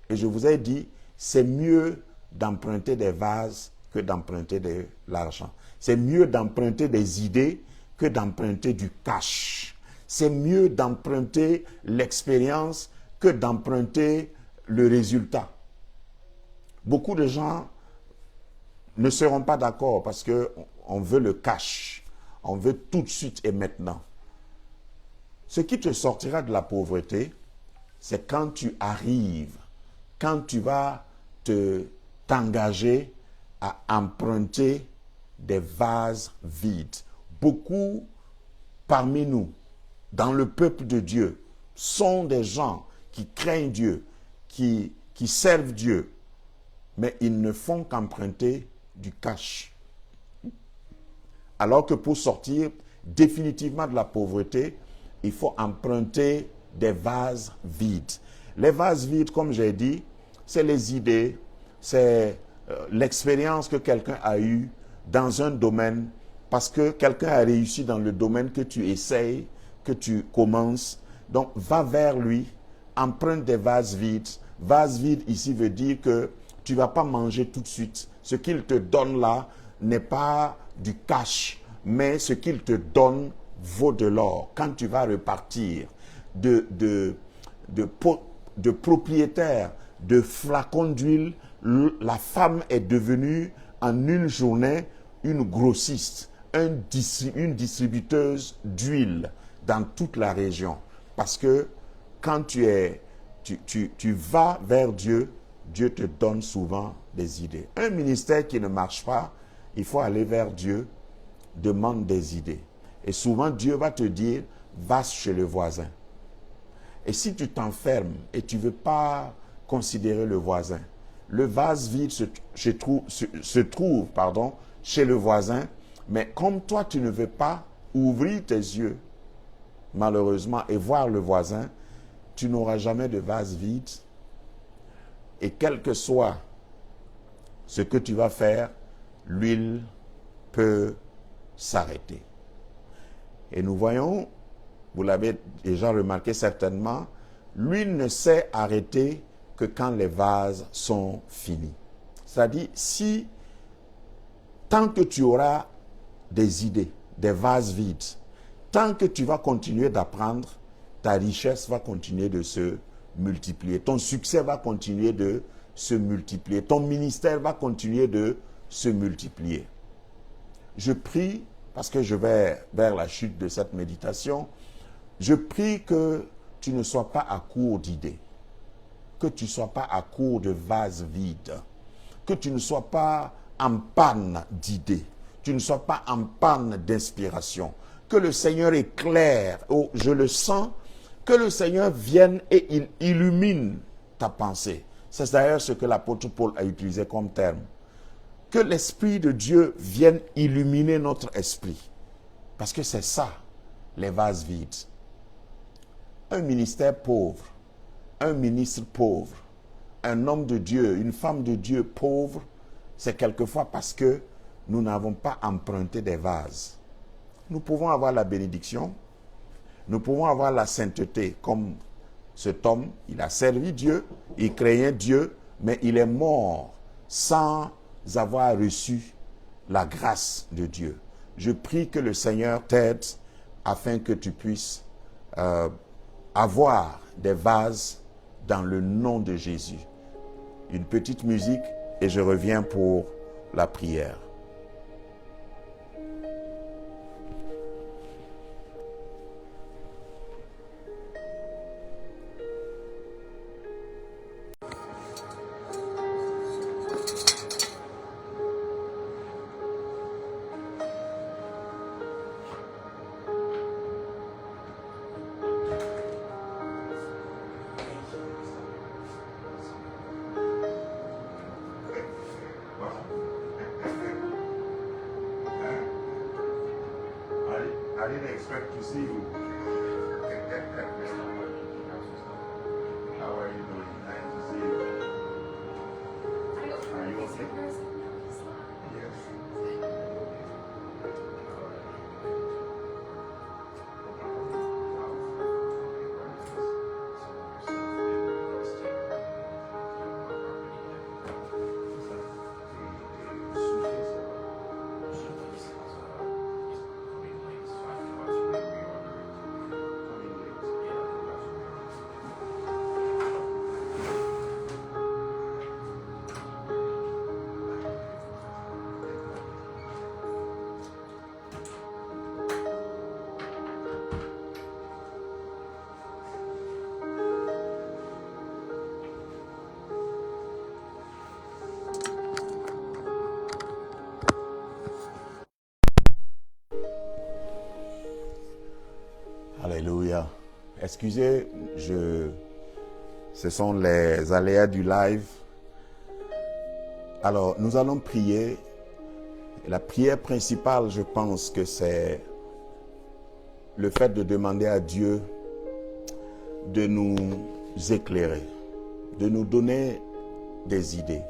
[SPEAKER 1] Et je vous ai dit, c'est mieux d'emprunter des vases que d'emprunter de l'argent. C'est mieux d'emprunter des idées que d'emprunter du cash. C'est mieux d'emprunter l'expérience que d'emprunter le résultat. Beaucoup de gens ne seront pas d'accord parce qu'on veut le cash. On veut tout de suite et maintenant. Ce qui te sortira de la pauvreté, c'est quand tu arrives, quand tu vas t'engager à emprunter des vases vides. beaucoup parmi nous, dans le peuple de Dieu, sont des gens qui craignent Dieu, qui servent Dieu, mais ils ne font qu'emprunter du cash. Alors que pour sortir définitivement de la pauvreté, il faut emprunter des vases vides. Les vases vides, comme j'ai dit, c'est les idées, c'est l'expérience que quelqu'un a eue dans un domaine, parce que quelqu'un a réussi dans le domaine que tu essayes, que tu commences. Donc, va vers lui, emprunte des vases vides. Vase vide ici veut dire que tu ne vas pas manger tout de suite. Ce qu'il te donne là n'est pas du cash, mais ce qu'il te donne vaut de l'or. Quand tu vas repartir de propriétaire de flacons d'huile, la femme est devenue en une journée une grossiste, une distributeuse d'huile dans toute la région. Parce que quand tu vas vers Dieu, Dieu te donne souvent des idées. Un ministère qui ne marche pas, il faut aller vers Dieu, demande des idées. Et souvent, Dieu va te dire, va chez le voisin. Et si tu t'enfermes et tu ne veux pas considérer le voisin, le vase vide se trouve chez le voisin, mais comme toi, tu ne veux pas ouvrir tes yeux, malheureusement, et voir le voisin, tu n'auras jamais de vase vide. Et quel que soit ce que tu vas faire, l'huile peut s'arrêter. Et nous voyons, vous l'avez déjà remarqué certainement, l'huile ne s'est arrêtée que quand les vases sont finis. C'est-à-dire, tant que tu auras des idées, des vases vides, tant que tu vas continuer d'apprendre, ta richesse va continuer de se multiplier. Ton succès va continuer de se multiplier. Ton ministère va continuer de se multiplier. Je prie, parce que je vais vers la chute de cette méditation, je prie que tu ne sois pas à court d'idées, que tu ne sois pas à court de vases vides, que tu ne sois pas en panne d'idées, tu ne sois pas en panne d'inspiration, que le Seigneur éclaire, oh, je le sens, que le Seigneur vienne et il illumine ta pensée. C'est d'ailleurs ce que l'apôtre Paul a utilisé comme terme. Que l'Esprit de Dieu vienne illuminer notre esprit. Parce que c'est ça, les vases vides. Un ministère pauvre, un ministre pauvre, un homme de Dieu, une femme de Dieu pauvre, c'est quelquefois parce que nous n'avons pas emprunté des vases. Nous pouvons avoir la bénédiction, nous pouvons avoir la sainteté comme cet homme, il a servi Dieu, il craignait Dieu, mais il est mort sans avoir reçu la grâce de Dieu. Je prie que le Seigneur t'aide afin que tu puisses avoir des vases dans le nom de Jésus. Une petite musique et je reviens pour la prière. I didn't expect to see you. How are you doing? Nice to see you. Are you okay? Yes. Excusez, ce sont les aléas du live. Alors, nous allons prier. La prière principale, je pense que c'est le fait de demander à Dieu de nous éclairer, de nous donner des idées.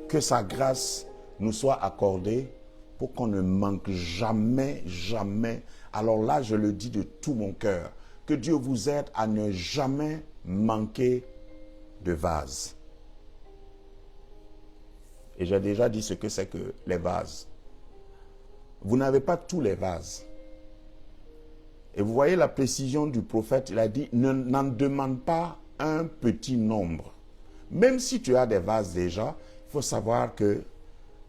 [SPEAKER 1] Que sa grâce nous soit accordée pour qu'on ne manque jamais, jamais. Alors là, je le dis de tout mon cœur. Que Dieu vous aide à ne jamais manquer de vase. Et j'ai déjà dit ce que c'est que les vases. Vous n'avez pas tous les vases. Et vous voyez la précision du prophète, il a dit, n'en demande pas un petit nombre. Même si tu as des vases déjà, il faut savoir que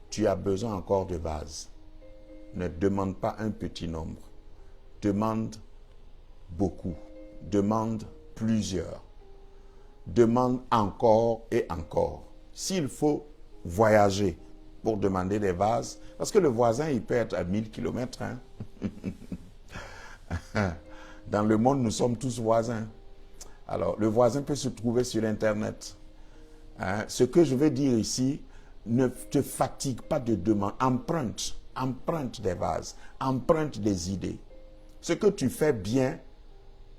[SPEAKER 1] tu as besoin encore de vases. Ne demande pas un petit nombre. Demande beaucoup. Demande plusieurs. Demande encore et encore. S'il faut voyager pour demander des vases, parce que le voisin, il peut être à 1000 km. Hein? Dans le monde, nous sommes tous voisins. Alors, le voisin peut se trouver sur Internet. Hein? Ce que je veux dire ici, ne te fatigue pas de demander. Emprunte des vases, emprunte des idées. Ce que tu fais bien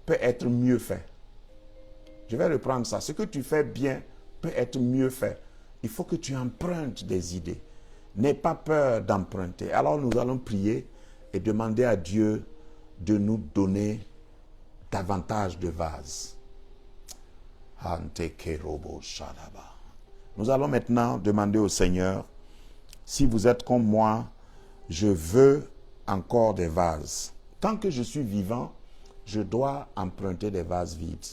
[SPEAKER 1] peut être mieux fait. Je vais reprendre ça. Ce que tu fais bien peut être mieux fait. Il faut que tu empruntes des idées. N'aie pas peur d'emprunter. Alors nous allons prier et demander à Dieu de nous donner davantage de vases. Nous allons maintenant demander au Seigneur, si vous êtes comme moi, je veux encore des vases. Tant que je suis vivant, je dois emprunter des vases vides.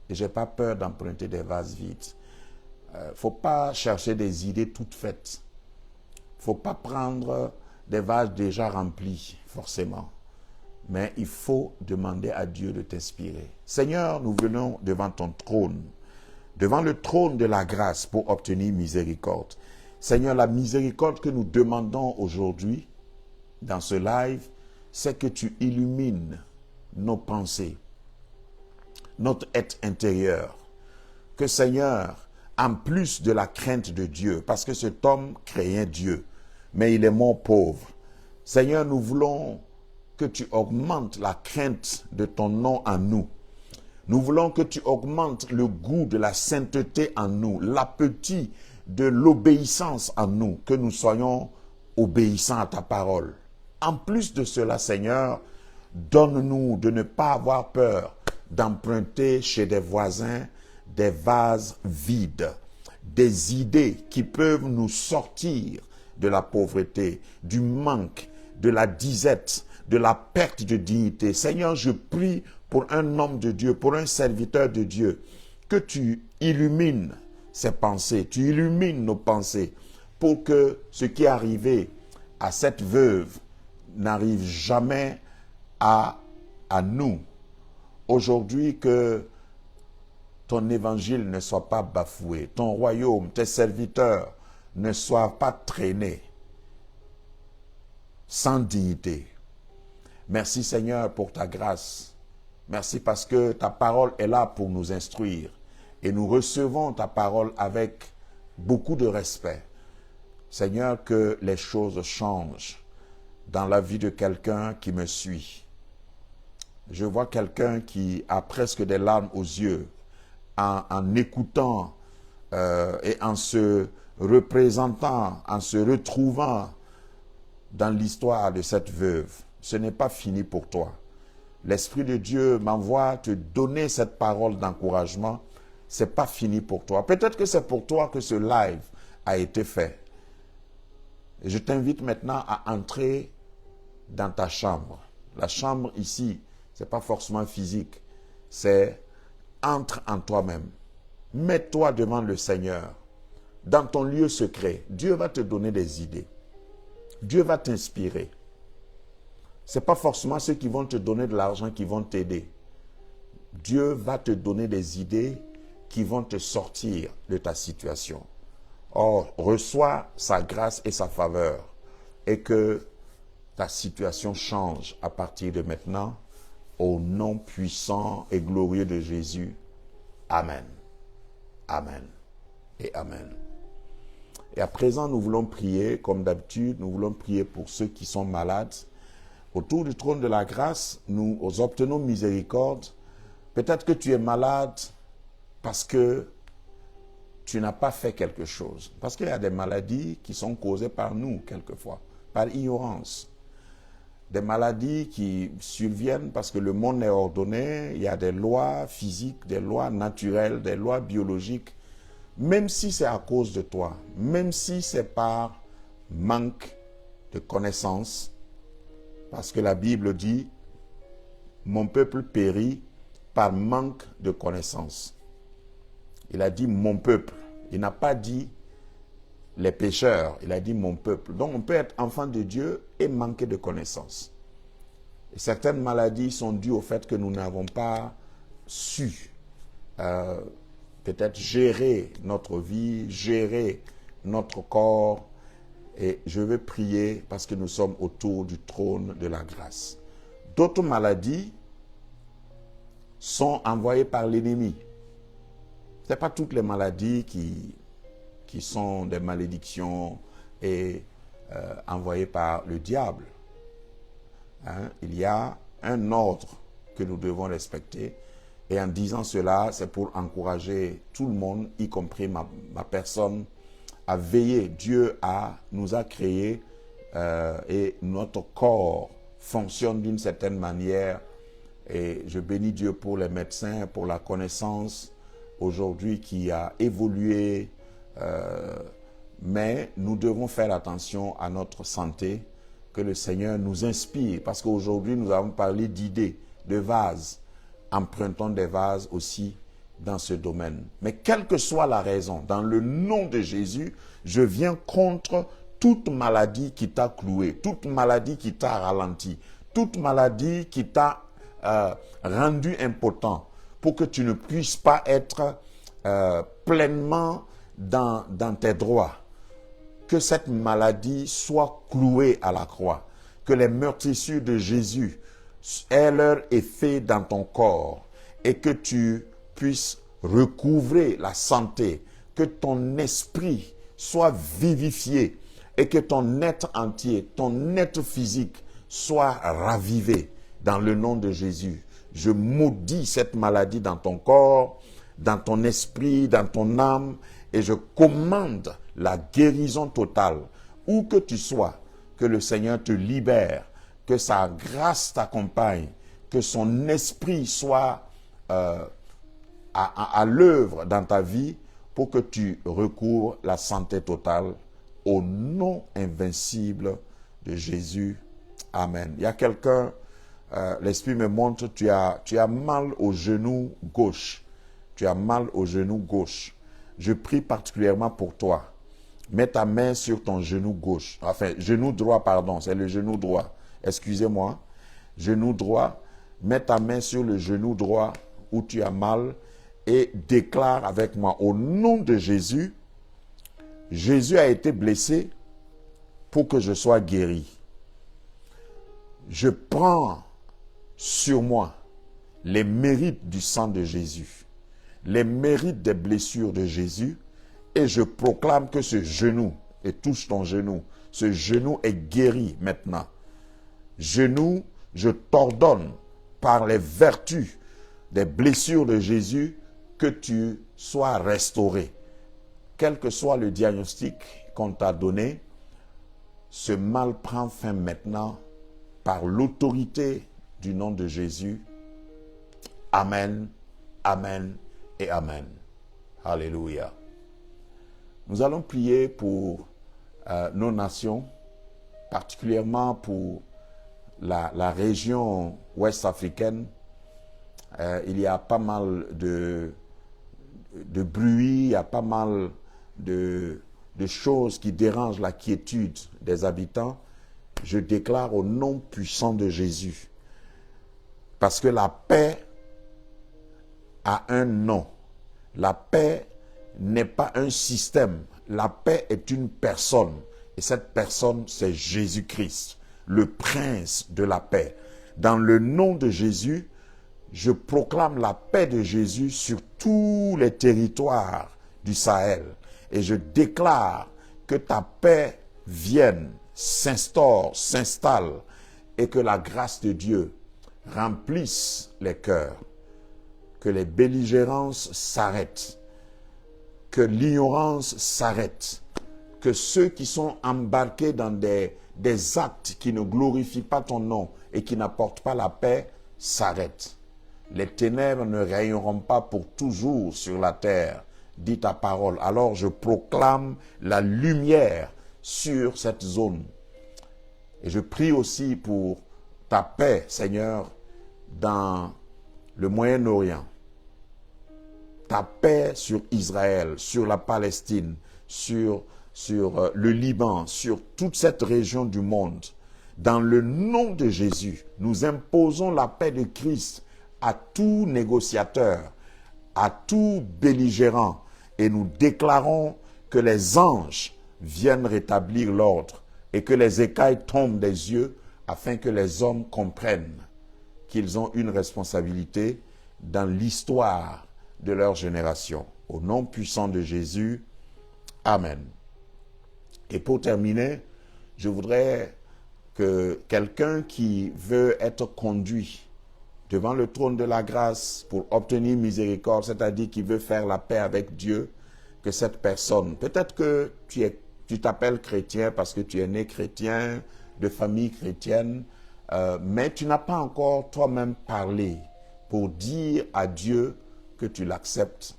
[SPEAKER 1] Et je n'ai pas peur d'emprunter des vases vides. Il ne faut pas chercher des idées toutes faites. Il ne faut pas prendre des vases déjà remplis, forcément. Mais il faut demander à Dieu de t'inspirer. Seigneur, nous venons devant ton trône, devant le trône de la grâce pour obtenir miséricorde. Seigneur, la miséricorde que nous demandons aujourd'hui, dans ce live, c'est que tu illumines nos pensées, notre être intérieur. Que Seigneur, en plus de la crainte de Dieu, parce que cet homme craignait Dieu, mais il est mort pauvre. Seigneur, nous voulons que tu augmentes la crainte de ton nom en nous. Nous voulons que tu augmentes le goût de la sainteté en nous, l'appétit de l'obéissance en nous, que nous soyons obéissants à ta parole. En plus de cela, Seigneur, donne-nous de ne pas avoir peur d'emprunter chez des voisins des vases vides, des idées qui peuvent nous sortir de la pauvreté, du manque, de la disette, de la perte de dignité. Seigneur, je prie pour un homme de Dieu, pour un serviteur de Dieu, que tu illumines ses pensées, tu illumines nos pensées, pour que ce qui est arrivé à cette veuve n'arrive jamais à nous. Aujourd'hui, que ton évangile ne soit pas bafoué, ton royaume, tes serviteurs ne soient pas traînés sans dignité. Merci Seigneur pour ta grâce. Merci parce que ta parole est là pour nous instruire. Et nous recevons ta parole avec beaucoup de respect. Seigneur, que les choses changent dans la vie de quelqu'un qui me suit. Je vois quelqu'un qui a presque des larmes aux yeux en écoutant et en se représentant, en se retrouvant dans l'histoire de cette veuve. Ce n'est pas fini pour toi. L'Esprit de Dieu m'envoie te donner cette parole d'encouragement. Ce n'est pas fini pour toi. Peut-être que c'est pour toi que ce live a été fait. Et je t'invite maintenant à entrer dans ta chambre. La chambre ici, ce n'est pas forcément physique. C'est entre en toi-même. Mets-toi devant le Seigneur. Dans ton lieu secret, Dieu va te donner des idées. Dieu va t'inspirer. Ce n'est pas forcément ceux qui vont te donner de l'argent qui vont t'aider. Dieu va te donner des idées qui vont te sortir de ta situation. Or, reçois sa grâce et sa faveur et que ta situation change à partir de maintenant Au nom puissant et glorieux de Jésus. Amen. Amen. Et Amen. Et à présent, nous voulons prier, comme d'habitude, nous voulons prier pour ceux qui sont malades. Autour du trône de la grâce, nous obtenons miséricorde. Peut-être que tu es malade parce que tu n'as pas fait quelque chose. Parce qu'il y a des maladies qui sont causées par nous, quelquefois, par ignorance. Des maladies qui surviennent parce que le monde est ordonné, il y a des lois physiques, des lois naturelles, des lois biologiques. Même si c'est à cause de toi, même si c'est par manque de connaissance, parce que la Bible dit, mon peuple périt par manque de connaissance. Il a dit mon peuple. Il n'a pas dit les pécheurs. Il a dit mon peuple. Donc on peut être enfant de Dieu et manquer de connaissance. Et certaines maladies sont dues au fait que nous n'avons pas su peut-être gérer notre vie, gérer notre corps. Et je vais prier parce que nous sommes autour du trône de la grâce. D'autres maladies sont envoyées par l'ennemi. Ce n'est pas toutes les maladies qui sont des malédictions et envoyées par le diable. Hein? Il y a un ordre que nous devons respecter. Et en disant cela, c'est pour encourager tout le monde, y compris ma personne, à veiller. Dieu nous a créés et notre corps fonctionne d'une certaine manière. Et je bénis Dieu pour les médecins, pour la connaissance aujourd'hui qui a évolué. Mais nous devons faire attention à notre santé, que le Seigneur nous inspire. Parce qu'aujourd'hui, nous avons parlé d'idées, de vases. Empruntons des vases aussi dans ce domaine. Mais quelle que soit la raison, dans le nom de Jésus, je viens contre toute maladie qui t'a cloué, toute maladie qui t'a ralenti, toute maladie qui t'a rendu impotent pour que tu ne puisses pas être pleinement dans tes droits. Que cette maladie soit clouée à la croix. Que les meurtrissures de Jésus aient leur effet dans ton corps et que tu puisses recouvrer la santé, que ton esprit soit vivifié et que ton être entier, ton être physique soit ravivé dans le nom de Jésus. Je maudis cette maladie dans ton corps, dans ton esprit, dans ton âme et je commande la guérison totale. Où que tu sois, que le Seigneur te libère, que sa grâce t'accompagne, que son esprit soit à l'œuvre dans ta vie pour que tu recouvres la santé totale au nom invincible de Jésus. Amen. Il y a quelqu'un, l'Esprit me montre, tu as mal au genou gauche. Tu as mal au genou gauche. Je prie particulièrement pour toi. Mets ta main sur ton genou gauche. Enfin, genou droit, pardon, c'est le genou droit. Excusez-moi. Genou droit. Mets ta main sur le genou droit où tu as mal et déclare avec moi, au nom de Jésus, Jésus a été blessé pour que je sois guéri. Je prends sur moi les mérites du sang de Jésus, les mérites des blessures de Jésus, et je proclame que ce genou, et touche ton genou, ce genou est guéri maintenant. Genou, je t'ordonne par les vertus des blessures de Jésus que tu sois restauré. Quel que soit le diagnostic qu'on t'a donné, ce mal prend fin maintenant par l'autorité du nom de Jésus. Amen, amen et amen. Alléluia. Nous allons prier pour nos nations, particulièrement pour la région ouest africaine. Il y a pas mal de bruit, il y a pas mal de choses qui dérangent la quiétude des habitants. Je déclare au nom puissant de Jésus, parce que la paix a un nom. La paix n'est pas un système. La paix est une personne. Et cette personne, c'est Jésus-Christ, le prince de la paix. Dans le nom de Jésus, je proclame la paix de Jésus sur tous les territoires du Sahel. Et je déclare que ta paix vienne, s'instaure, s'installe, et que la grâce de Dieu remplisse les cœurs. Que les belligérances s'arrêtent, que l'ignorance s'arrête, que ceux qui sont embarqués dans des actes qui ne glorifient pas ton nom et qui n'apportent pas la paix s'arrêtent. Les ténèbres ne régneront pas pour toujours sur la terre, dit ta parole. Alors je proclame la lumière sur cette zone. Et je prie aussi pour ta paix, Seigneur, dans le Moyen-Orient. Ta paix sur Israël, sur la Palestine, sur le Liban, sur toute cette région du monde. Dans le nom de Jésus, nous imposons la paix de Christ à tout négociateur, à tout belligérant, et nous déclarons que les anges viennent rétablir l'ordre et que les écailles tombent des yeux afin que les hommes comprennent qu'ils ont une responsabilité dans l'histoire de leur génération. Au nom puissant de Jésus, Amen. Et pour terminer, je voudrais que quelqu'un qui veut être conduit devant le trône de la grâce pour obtenir miséricorde, c'est-à-dire qui veut faire la paix avec Dieu, que cette personne, peut-être que tu t'appelles chrétien parce que tu es né chrétien, de famille chrétienne, mais tu n'as pas encore toi-même parlé pour dire à Dieu que tu l'acceptes,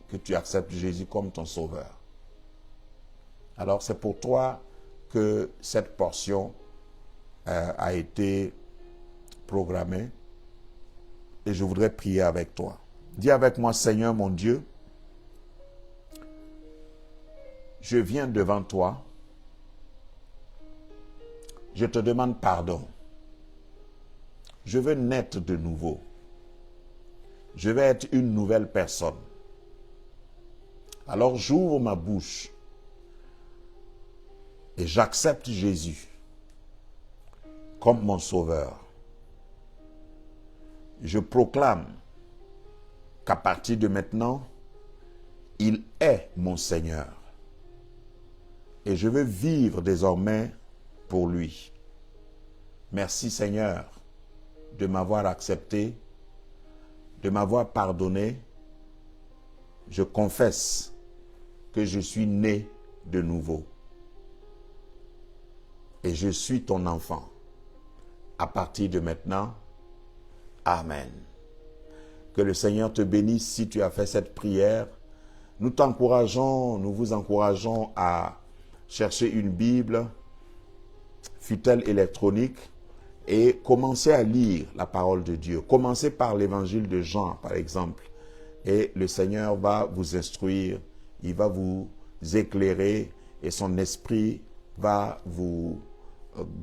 [SPEAKER 1] que tu acceptes Jésus comme ton sauveur. Alors c'est pour toi que cette portion a été programmée et je voudrais prier avec toi. Dis avec moi, Seigneur mon Dieu, je viens devant toi, je te demande pardon. Je veux naître de nouveau. Je vais être une nouvelle personne. Alors j'ouvre ma bouche et j'accepte Jésus comme mon sauveur. Je proclame qu'à partir de maintenant, il est mon Seigneur. Et je veux vivre désormais pour lui. Merci Seigneur de m'avoir accepté, de m'avoir pardonné. Je confesse que je suis né de nouveau. Et je suis ton enfant. À partir de maintenant, Amen. Que le Seigneur te bénisse si tu as fait cette prière. Nous vous encourageons à chercher une Bible, fût-elle électronique, et commencer à lire la parole de Dieu. Commencez par l'évangile de Jean, par exemple. Et le Seigneur va vous instruire, il va vous éclairer et son esprit va vous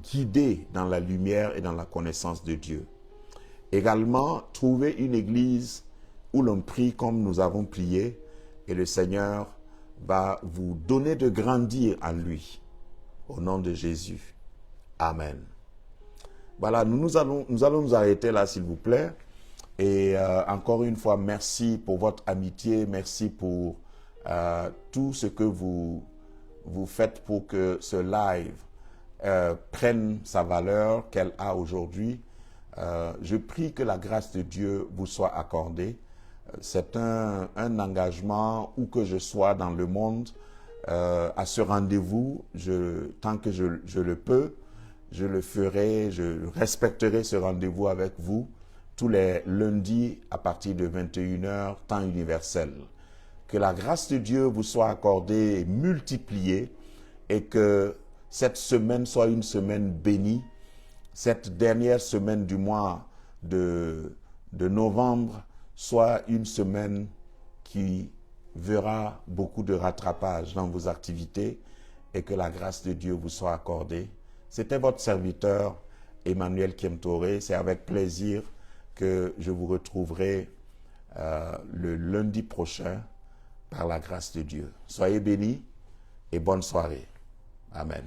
[SPEAKER 1] guider dans la lumière et dans la connaissance de Dieu. Également, trouvez une église où l'on prie comme nous avons prié et le Seigneur va vous donner de grandir en lui. Au nom de Jésus. Amen. Voilà, nous allons nous arrêter là, s'il vous plaît. Et encore une fois, merci pour votre amitié, merci pour tout ce que vous faites pour que ce live prenne sa valeur qu'elle a aujourd'hui. Je prie que la grâce de Dieu vous soit accordée. C'est un engagement où que je sois dans le monde, à ce rendez-vous, tant que je le peux, je le ferai, je respecterai ce rendez-vous avec vous tous les lundis à partir de 21h, temps universel. Que la grâce de Dieu vous soit accordée et multipliée et que cette semaine soit une semaine bénie. Cette dernière semaine du mois de novembre soit une semaine qui verra beaucoup de rattrapage dans vos activités et que la grâce de Dieu vous soit accordée. C'était votre serviteur Emmanuel Kiemtoré. C'est avec plaisir que je vous retrouverai le lundi prochain par la grâce de Dieu. Soyez bénis et bonne soirée. Amen.